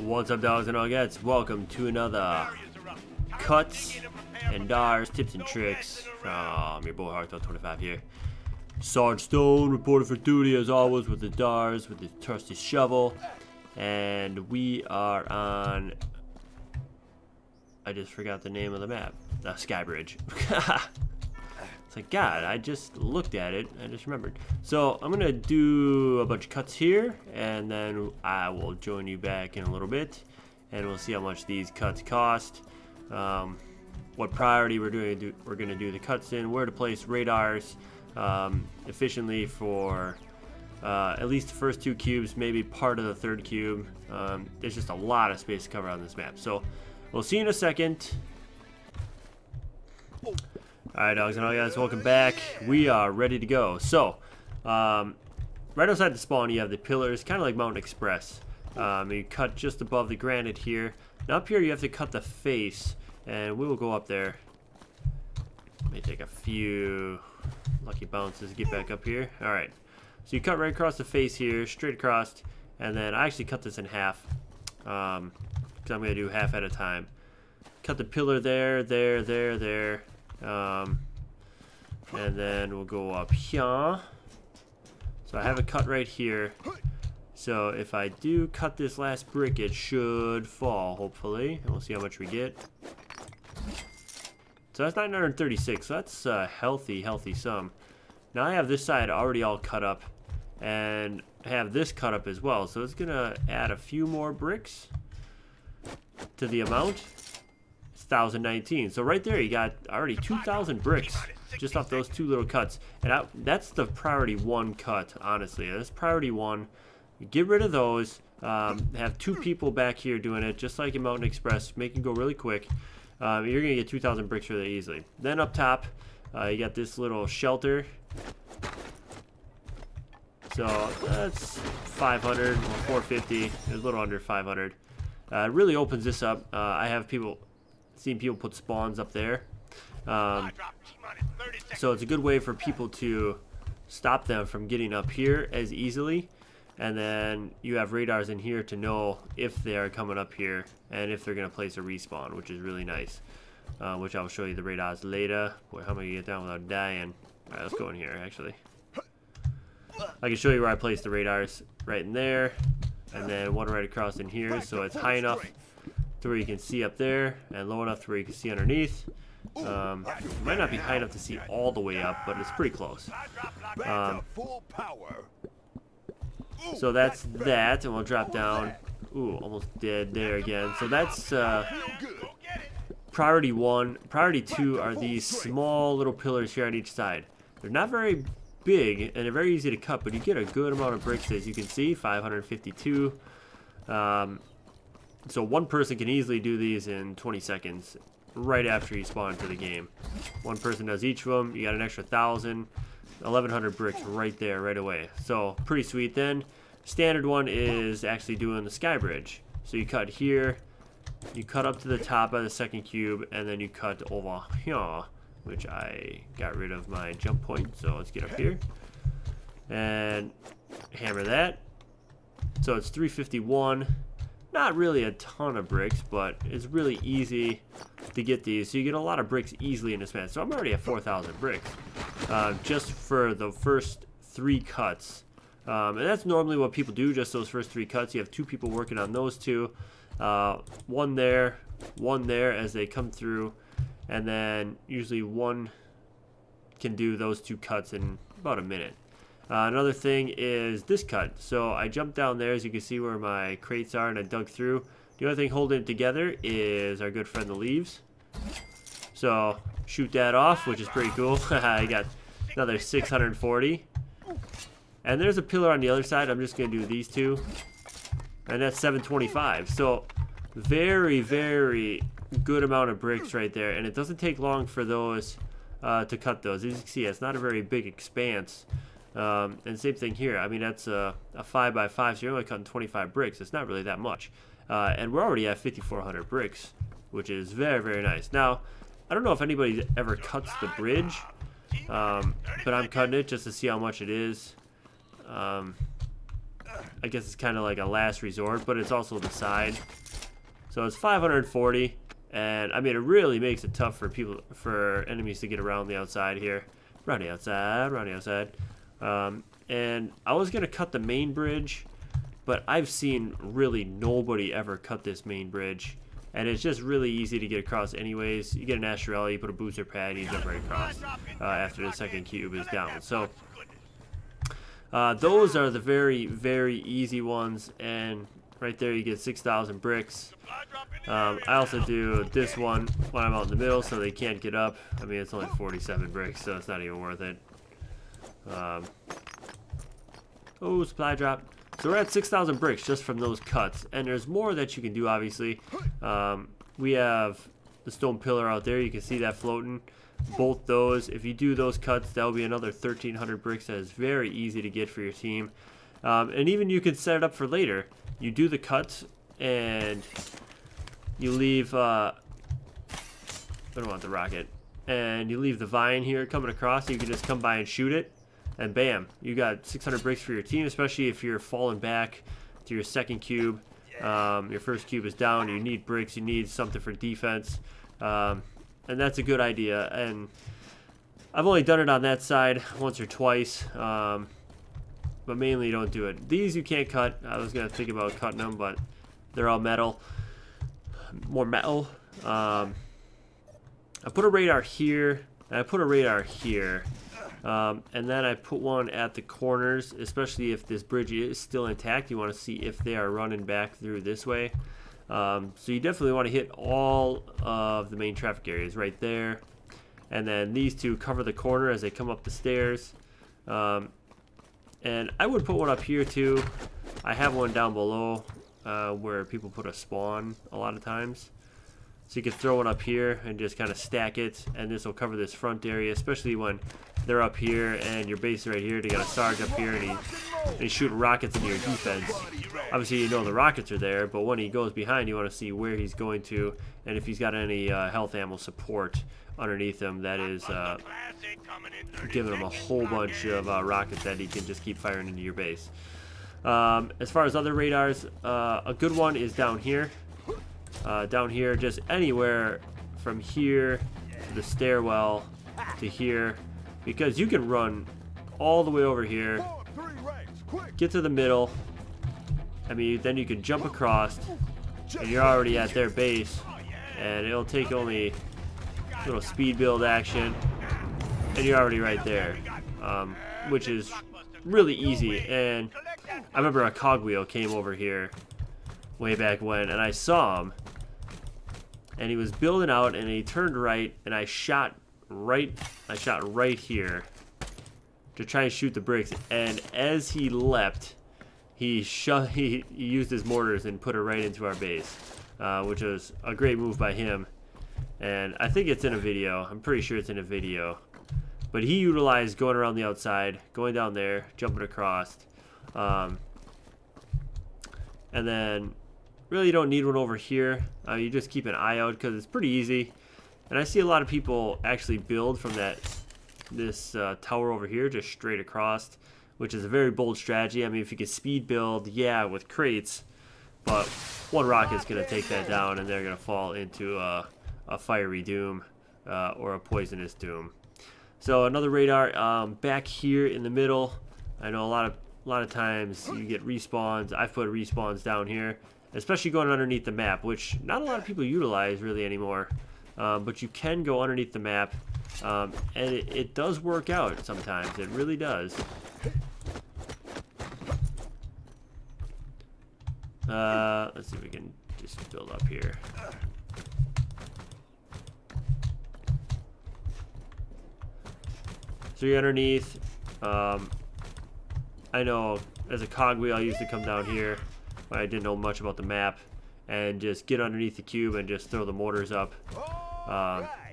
What's up, dogs and dogettes? Welcome to another Cuts and Dars Tips and Tricks from your boy Hardstone25 here. Sarge Stone reporting for duty as always with the Dars, with the trusty shovel. And we are on... I just forgot the name of the map. Sky Bridge. It's like, God, I just looked at it. I just remembered. So I'm going to do a bunch of cuts here, and then I will join you back in a little bit, and we'll see how much these cuts cost, what priority we're going to do the cuts in, where to place radars efficiently for at least the first two cubes, maybe part of the third cube. There's just a lot of space to cover on this map. So we'll see you in a second. Alright, dogs and all guys, welcome back. We are ready to go. So, right outside the spawn, you have the pillars, kind of like Mountain Express. You cut just above the granite here. Now up here, you have to cut the face, and we will go up there. May take a few lucky bounces to get back up here. Alright, so you cut right across the face here, straight across, and then I actually cut this in half, because I'm going to do half at a time. Cut the pillar there, there. And then we'll go up here. So I have a cut right here. So if I do cut this last brick, it should fall, hopefully. And we'll see how much we get. So that's 936. So that's a healthy sum. Now I have this side already all cut up. And I have this cut up as well. So it's going to add a few more bricks to the amount. 1,019. So right there you got already 2,000 bricks just off those two little cuts. And that's the priority one cut, honestly. That's priority one. Get rid of those. Have two people back here doing it, just like in Mountain Express. Make it go really quick. You're going to get 2,000 bricks really easily. Then up top, you got this little shelter. So that's 500 or 450. It's a little under 500. It really opens this up. I have seen people put spawns up there. So it's a good way for people to stop them from getting up here as easily. And then you have radars in here to know if they are coming up here and if they're going to place a respawn, which is really nice. Which I'll show you the radars later. Boy, how am I going to get down without dying? Alright, let's go in here, actually. I can show you where I place the radars. Right in there. And then one right across in here. So it's high enough to where you can see up there, and low enough to where you can see underneath. It might not be high enough to see all the way up, but it's pretty close. So that's that, and we'll drop down. Ooh, almost dead there again. So that's priority one. Priority two are these small little pillars here on each side. They're not very big, and they're very easy to cut, but you get a good amount of bricks, as you can see, 552. So one person can easily do these in 20 seconds right after you spawn into the game. One person does each of them. You got an extra 1,100 bricks right there, right away. So pretty sweet. Then standard one is actually doing the sky bridge. So you cut here, you cut up to the top of the second cube, and then you cut over here, which I got rid of my jump point. So let's get up here and hammer that. So it's 351. Not really a ton of bricks, but it's really easy to get these. So you get a lot of bricks easily in this map. So I'm already at 4,000 bricks just for the first three cuts. And that's normally what people do, just those first three cuts. You have two people working on those two. One there as they come through. And then usually one can do those two cuts in about a minute. Another thing is this cut. So I jumped down there, as you can see where my crates are, and I dug through. The only thing holding it together is our good friend the leaves. So shoot that off, which is pretty cool. I got another 640. And there's a pillar on the other side. I'm just going to do these two. And that's 725. So very good amount of bricks right there. And it doesn't take long for those to cut those. As you can see, it's not a very big expanse. And same thing here. I mean, that's a 5x5, so you're only cutting 25 bricks. It's not really that much. And we're already at 5,400 bricks, which is very nice. Now, I don't know if anybody ever cuts the bridge, but I'm cutting it just to see how much it is. I guess it's kind of like a last resort, but it's also the side. So it's 540, and I mean it really makes it tough for enemies to get around the outside here. Around the outside, around the outside. And I was gonna cut the main bridge, but I've seen really nobody ever cut this main bridge, and it's just really easy to get across anyways. You get an Astrella, you put a booster pad, and you jump right across after the second cube is down. So those are the very, very easy ones, and right there you get 6,000 bricks. I also do this one when I'm out in the middle so they can't get up. I mean, it's only 47 bricks, so it's not even worth it. Oh, supply drop. So we're at 6,000 bricks just from those cuts, and there's more that you can do, obviously. We have the stone pillar out there. You can see that floating. Both those, if you do those cuts, that will be another 1,300 bricks. That is very easy to get for your team. And even you can set it up for later. You do the cuts, and you leave, I don't want the rocket. And you leave the vine here coming across, so you can just come by and shoot it. And bam, you got 600 bricks for your team, especially if you're falling back to your second cube. Your first cube is down, you need bricks, you need something for defense. And that's a good idea. And I've only done it on that side once or twice, but mainly don't do it. These you can't cut. I was going to think about cutting them, but they're all metal. More metal. I put a radar here, and I put a radar here. And then I put one at the corners, especially if this bridge is still intact. You want to see if they are running back through this way. So you definitely want to hit all of the main traffic areas right there. And then these two cover the corner as they come up the stairs. And I would put one up here too. I have one down below where people put a spawn a lot of times. So you can throw one up here and just kind of stack it, and this will cover this front area, especially when they're up here and your base right here. They got a Sarge up here, and he's shooting rockets into your defense. Obviously, you know the rockets are there, but when he goes behind, you want to see where he's going to, and if he's got any health ammo support underneath him, that is giving him a whole bunch of rockets that he can just keep firing into your base. As far as other radars, a good one is down here. Down here, just anywhere from here to the stairwell to here, because you can run all the way over here, get to the middle. I mean, then you can jump across, and you're already at their base, and it'll take only a little speed build action, and you're already right there, which is really easy. And I remember a cogwheel came over here way back when, and I saw him, and he was building out, and he turned right, and I shot right here to try and shoot the bricks, and as he leapt, he used his mortars and put it right into our base, which was a great move by him. And I think it's in a video. I'm pretty sure it's in a video, but he utilized going around the outside, going down there, jumping across, and then really you don't need one over here. You just keep an eye out because it's pretty easy. And I see a lot of people actually build from this tower over here just straight across, which is a very bold strategy. I mean, if you could speed build, yeah, with crates, but one rocket's going to take that down, and they're going to fall into a fiery doom or a poisonous doom. So another radar back here in the middle. I know a lot of times you get respawns. I've put respawns down here, especially going underneath the map, which not a lot of people utilize really anymore. But you can go underneath the map, and it does work out sometimes. It really does. Let's see if we can just build up here. So you're underneath. I know as a cogwheel I used to come down here when I didn't know much about the map and just get underneath the cube and just throw the mortars up,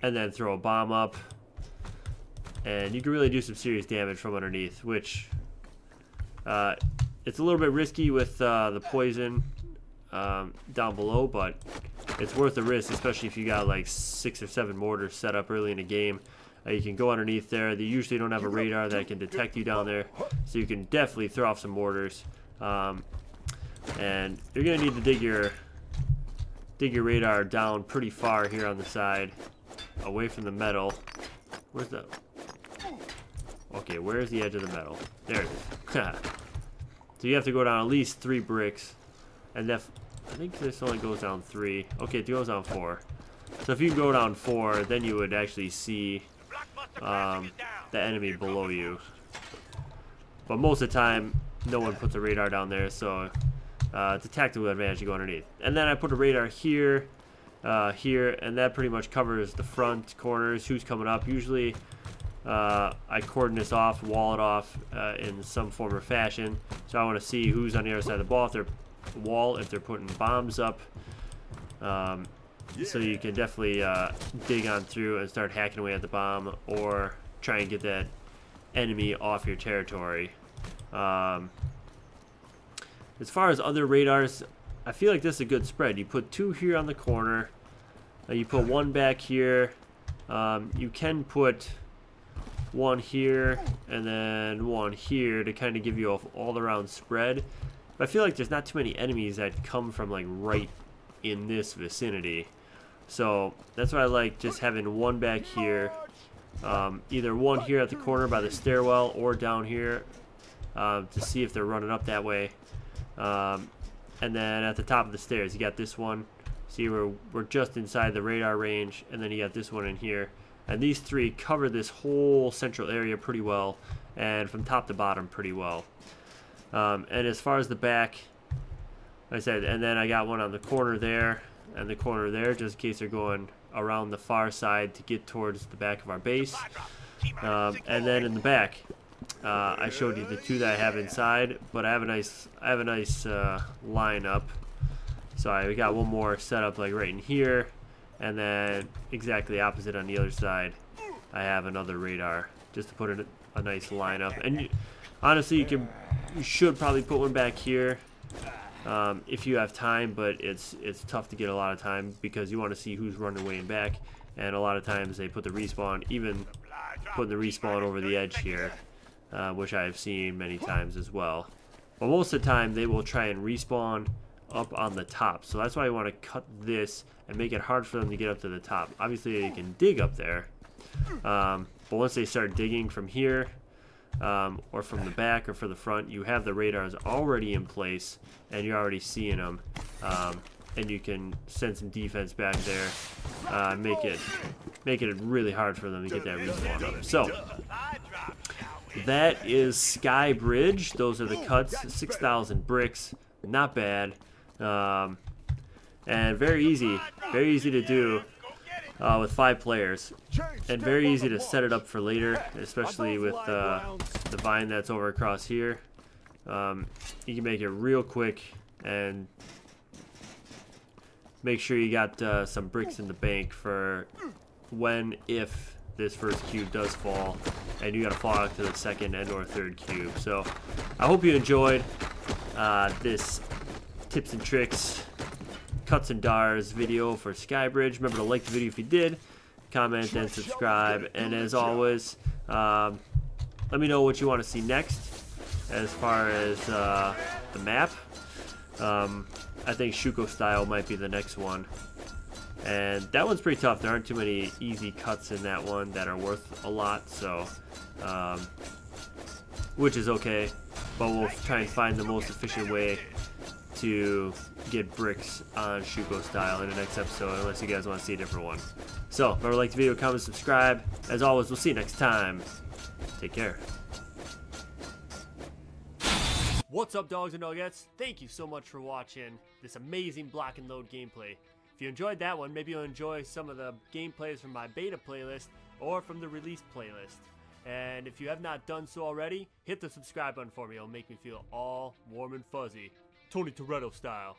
and then throw a bomb up, and you can really do some serious damage from underneath, which it's a little bit risky with the poison down below, but it's worth the risk, especially if you got like 6 or 7 mortars set up early in the game. You can go underneath there. They usually don't have a radar that can detect you down there, so you can definitely throw off some mortars And you're gonna need to dig your radar down pretty far here on the side, away from the metal. Where's the? Okay, where's the edge of the metal? There it is. So you have to go down at least 3 bricks, and I think this only goes down 3. Okay, it goes down 4. So if you go down 4, then you would actually see the enemy below you. But most of the time, no one puts a radar down there, so it's a tactical advantage to go underneath. And then I put a radar here, here, and that pretty much covers the front corners, who's coming up. Usually I cordon this off, wall it off in some form or fashion. So I want to see who's on the other side of the wall, if they're putting bombs up. So you can definitely dig on through and start hacking away at the bomb, or try and get that enemy off your territory. As far as other radars, I feel like this is a good spread. You put 2 here on the corner, you put 1 back here. You can put 1 here and then 1 here to kind of give you an all-around spread. But I feel like there's not too many enemies that come from like right in this vicinity. So that's why I like just having 1 back here, either 1 here at the corner by the stairwell or down here to see if they're running up that way. And then at the top of the stairs, you got this one. See, we're just inside the radar range, and then you got this one in here. And these 3 cover this whole central area pretty well, and from top to bottom pretty well. And as far as the back, like I said, and then I got 1 on the corner there, and the corner there, just in case they're going around the far side to get towards the back of our base. And then in the back, I showed you the 2 that I have inside, but I have a nice lineup. So I got 1 more set up like right in here, and then exactly opposite on the other side, I have another radar just to put in a nice lineup. And honestly, you should probably put 1 back here if you have time, but it's tough to get a lot of time because you want to see who's running way in back, and a lot of times they put the respawn, even putting the respawn over the edge here, which I've seen many times as well. But most of the time they will try and respawn up on the top, so that's why I want to cut this and make it hard for them to get up to the top. Obviously they can dig up there, but once they start digging from here, or from the back or from the front, you have the radars already in place and you're already seeing them, and you can send some defense back there, make it really hard for them to get that respawn up. So that is Sky Bridge. Those are the cuts. 6,000 bricks, not bad, and very easy to do with 5 players, and very easy to set it up for later, especially with the vine that's over across here. You can make it real quick and make sure you got some bricks in the bank for if this first cube does fall and you gotta fall out to the second and or third cube. So I hope you enjoyed this tips and tricks, cuts and dars video for Skybridge. Remember to like the video if you did, comment and subscribe, and as always, let me know what you want to see next as far as the map. I think Shuko style might be the next one, and that one's pretty tough. There aren't too many easy cuts in that one that are worth a lot, so which is okay, but we'll try and find the most efficient way to get bricks on Shuko style in the next episode, unless you guys want to see a different one. So remember to like the video, comment, subscribe. As always, we'll see you next time. Take care. What's up, dogs and dogettes? Thank you so much for watching this amazing block and load gameplay. If you enjoyed that one, maybe you'll enjoy some of the gameplays from my beta playlist or from the release playlist. And if you have not done so already, hit the subscribe button for me. It'll make me feel all warm and fuzzy, Tony Toretto style.